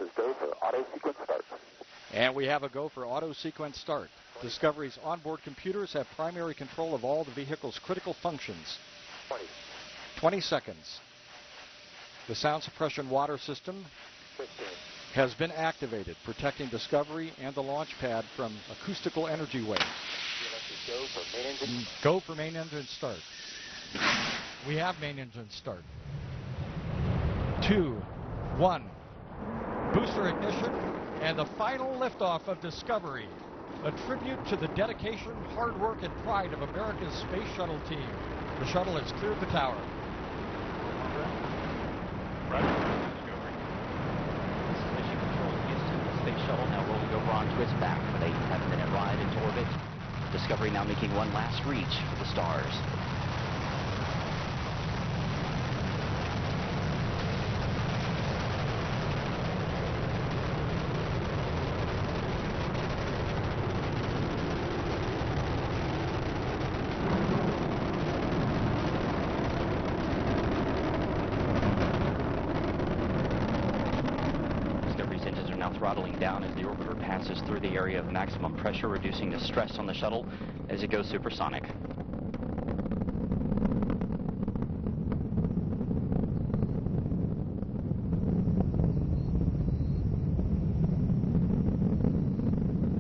is go for auto sequence start. And we have a go for auto sequence start. Discovery's onboard computers have primary control of all the vehicle's critical functions. 20 seconds. The sound suppression water system 15. has been activated, protecting Discovery and the launch pad from acoustical energy waves. Go for main engine. Go for main engine start. We have main engine start. 2, 1. Booster ignition and the final liftoff of Discovery. A tribute to the dedication, hard work, and pride of America's space shuttle team. The shuttle has cleared the tower. This is Mission Control Houston. The space shuttle now rolling over onto its back with a 7-minute ride into orbit. Discovery now making one last reach for the stars. Throttling down as the orbiter passes through the area of maximum pressure, reducing the stress on the shuttle as it goes supersonic.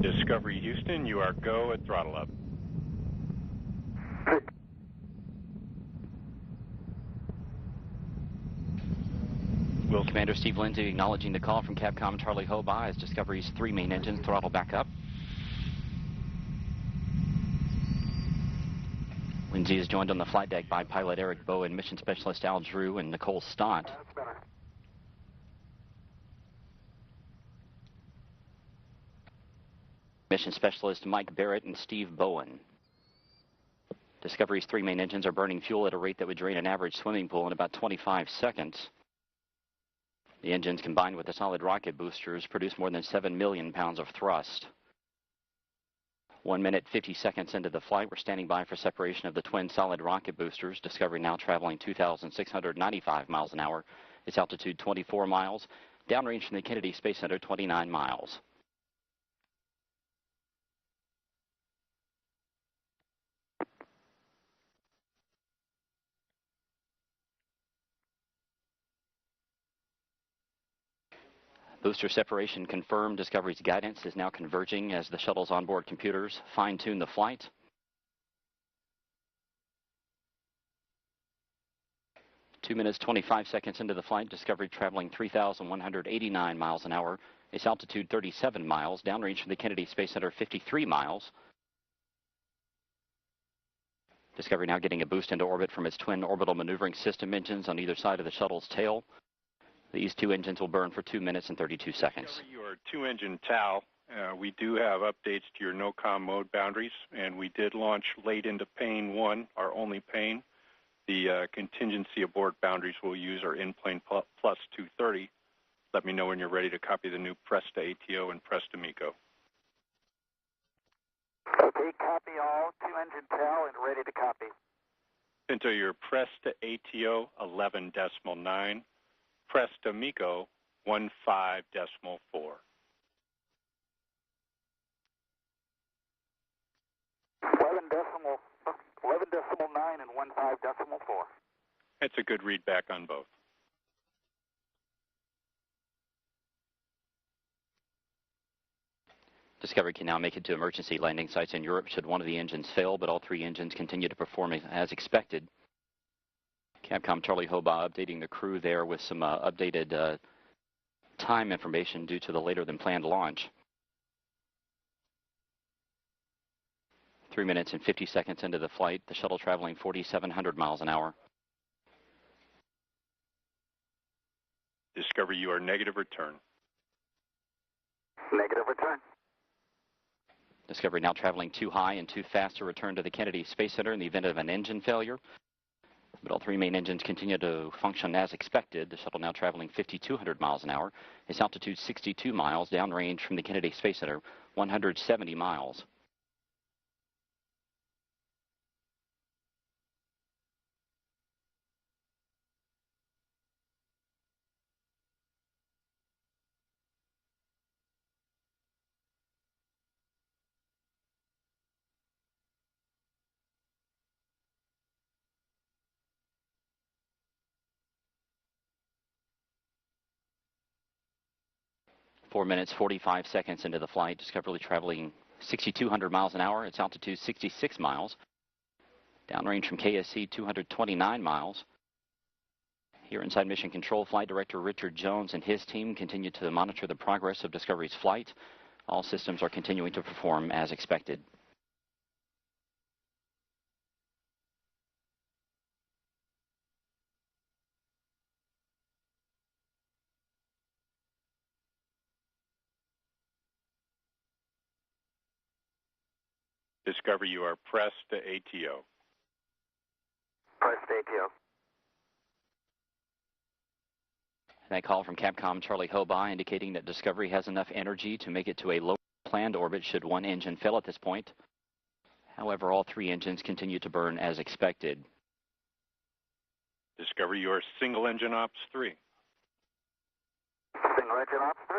Discovery Houston, you are go at throttle up. Commander Steve Lindsay acknowledging the call from Capcom Charlie Hobaugh as Discovery's 3 main engines throttle back up. Lindsay is joined on the flight deck by pilot Eric Bowen, mission specialist Al Drew, and Nicole Stott. Mission specialist Mike Barrett and Steve Bowen. Discovery's 3 main engines are burning fuel at a rate that would drain an average swimming pool in about 25 seconds. The engines, combined with the solid rocket boosters, produce more than 7 million pounds of thrust. 1 minute, 50 seconds into the flight, we're standing by for separation of the twin solid rocket boosters. Discovery now traveling 2,695 miles an hour. Its altitude 24 miles. Downrange from the Kennedy Space Center, 29 miles. Booster separation confirmed. Discovery's guidance is now converging as the shuttle's onboard computers fine-tune the flight. Two minutes, 25 seconds into the flight, Discovery traveling 3,189 miles an hour. Its altitude 37 miles. Downrange from the Kennedy Space Center, 53 miles. Discovery now getting a boost into orbit from its twin orbital maneuvering system engines on either side of the shuttle's tail. These 2 engines will burn for 2 minutes and 32 seconds. Your 2-engine TAL, we do have updates to your no-com mode boundaries, and we did launch late into pane 1, our only pane. The contingency aboard boundaries we'll use are in-plane plus 230. Let me know when you're ready to copy the new Presta ATO and Presta MECO. Okay, copy all. 2-engine TAL and ready to copy. Into your Presta ATO 11.9. Presta MECO 15.4. 11.9 and 15.4. That's a good read back on both. Discovery can now make it to emergency landing sites in Europe should one of the engines fail, but all 3 engines continue to perform as expected. Capcom Charlie Hobaugh updating the crew there with some updated time information due to the later than planned launch. 3 minutes and 50 seconds into the flight, the shuttle traveling 4,700 miles an hour. Discovery, you are negative return. Negative return. Discovery now traveling too high and too fast to return to the Kennedy Space Center in the event of an engine failure. But all 3 main engines continue to function as expected. The shuttle now traveling 5,200 miles an hour. Its altitude 62 miles, downrange from the Kennedy Space Center, 170 miles. 4 minutes, 45 seconds into the flight. Discovery traveling 6,200 miles an hour. Its altitude 66 miles. Downrange from KSC 229 miles. Here inside Mission Control, Flight Director Richard Jones and his team continue to monitor the progress of Discovery's flight. All systems are continuing to perform as expected. Discovery, you are pressed to ATO. Pressed ATO. That call from Capcom Charlie Hobaugh indicating that Discovery has enough energy to make it to a low planned orbit should one engine fail at this point. However, all 3 engines continue to burn as expected. Discovery, you are single engine ops 3. Single engine ops 3.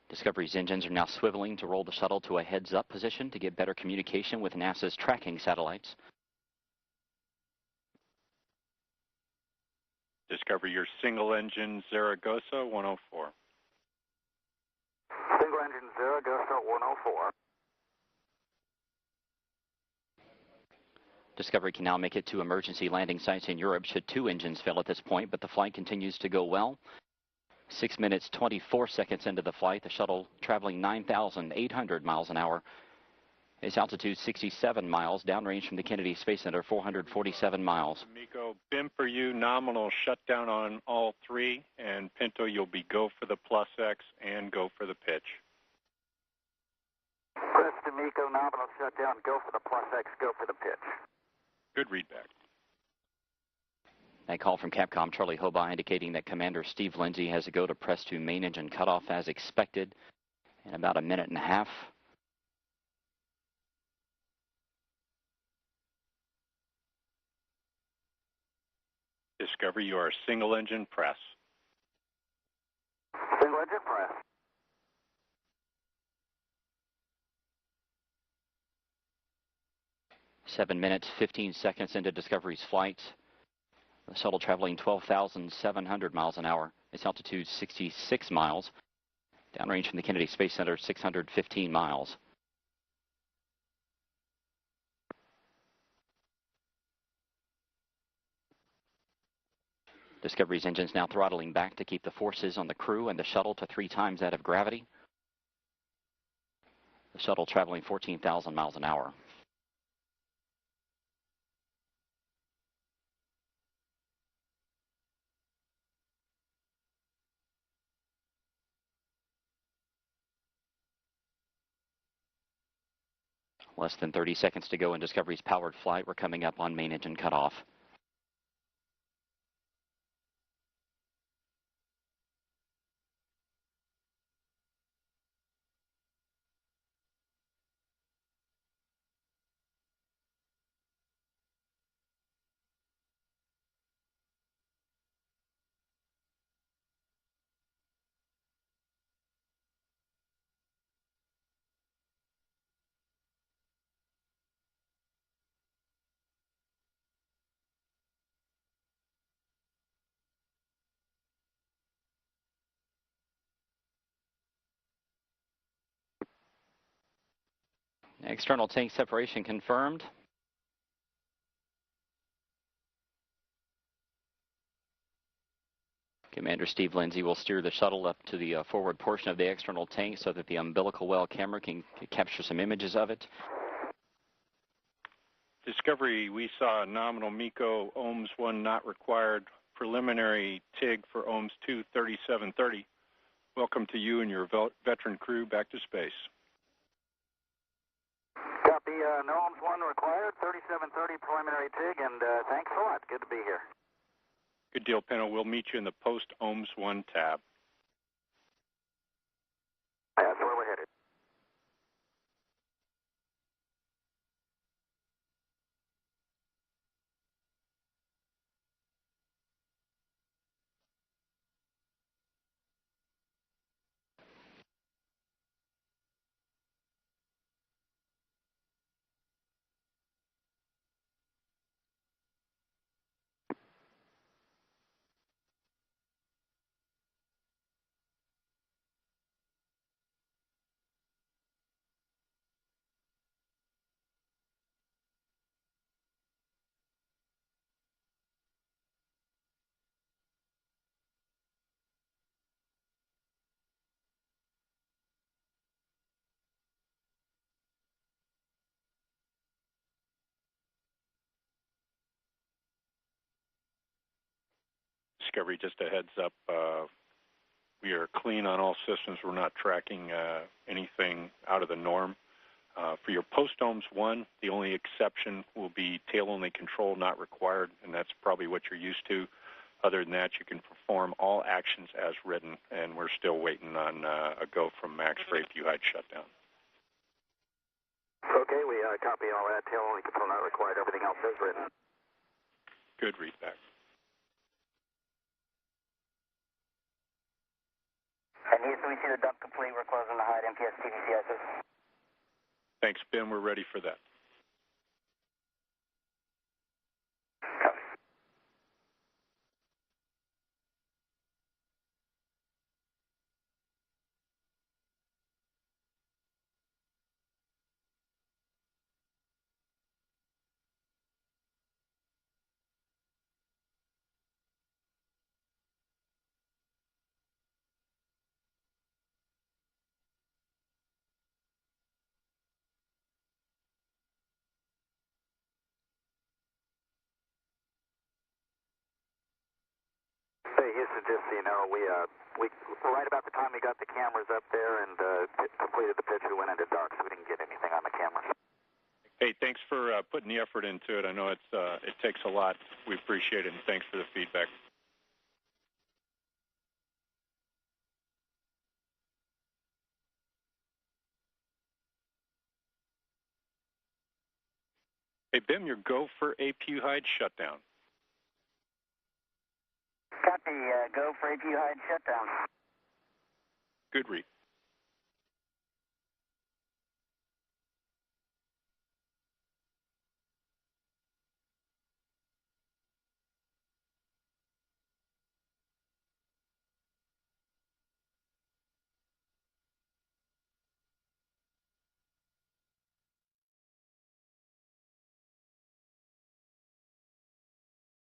Discovery's engines are now swiveling to roll the shuttle to a heads-up position to get better communication with NASA's tracking satellites. Discovery, your single engine Zaragoza 104. Single engine Zaragoza 104. Discovery can now make it to emergency landing sites in Europe should 2 engines fail at this point, but the flight continues to go well. 6 minutes, 24 seconds into the flight, the shuttle traveling 9,800 miles an hour. Its altitude 67 miles, downrange from the Kennedy Space Center 447 miles. Miko, BIM for you, nominal shutdown on all 3, and Pinto, you'll be go for the plus X and go for the pitch. Press to Miko, nominal shutdown, go for the plus X, go for the pitch. Good readback. That call from Capcom Charlie Hobaugh indicating that Commander Steve Lindsay has to go to press to main engine cutoff as expected in about a minute and a half. Discovery, you are single engine press. Single engine press. Seven minutes, 15 seconds into Discovery's flight. The shuttle traveling 12,700 miles an hour. Its altitude 66 miles. Downrange from the Kennedy Space Center 615 miles. Discovery's engines now throttling back to keep the forces on the crew and the shuttle to 3 times that of gravity. The shuttle traveling 14,000 miles an hour. Less than 30 seconds to go in Discovery's powered flight. We're coming up on main engine cutoff. External tank separation confirmed. Commander Steve Lindsay will steer the shuttle up to the forward portion of the external tank so that the umbilical well camera can capture some images of it. Discovery, we saw nominal MECO, OHMS 1 not required, preliminary TIG for OHMS 2 3730. Welcome to you and your veteran crew back to space. Copy, no OHMS 1 required, 3730 preliminary TIG, and thanks a lot. Good to be here. Good deal, Pinto. We'll meet you in the post-OHMS 1 tab. That's where we're headed. Discovery, just a heads up, we are clean on all systems. We're not tracking anything out of the norm. For your post-OMS 1, the only exception will be tail-only control not required, and that's probably what you're used to. Other than that, you can perform all actions as written, and we're still waiting on a go from Max for APU hide shutdown. Okay, we copy all that. Tail-only control not required. Everything else is written. Good readback. And Houston, we see the dump complete. We're closing the hide MPS TVCISs. Thanks, Ben. We're ready for that. Hey, Houston, just so you know, we right about the time we got the cameras up there and completed the pitch, we went into dark, so we didn't get anything on the cameras. Hey, thanks for putting the effort into it. I know it takes a lot. We appreciate it, and thanks for the feedback. Hey, Bim, your go for APU hide shutdown. Copy. Go for APU hide shutdown. Good read.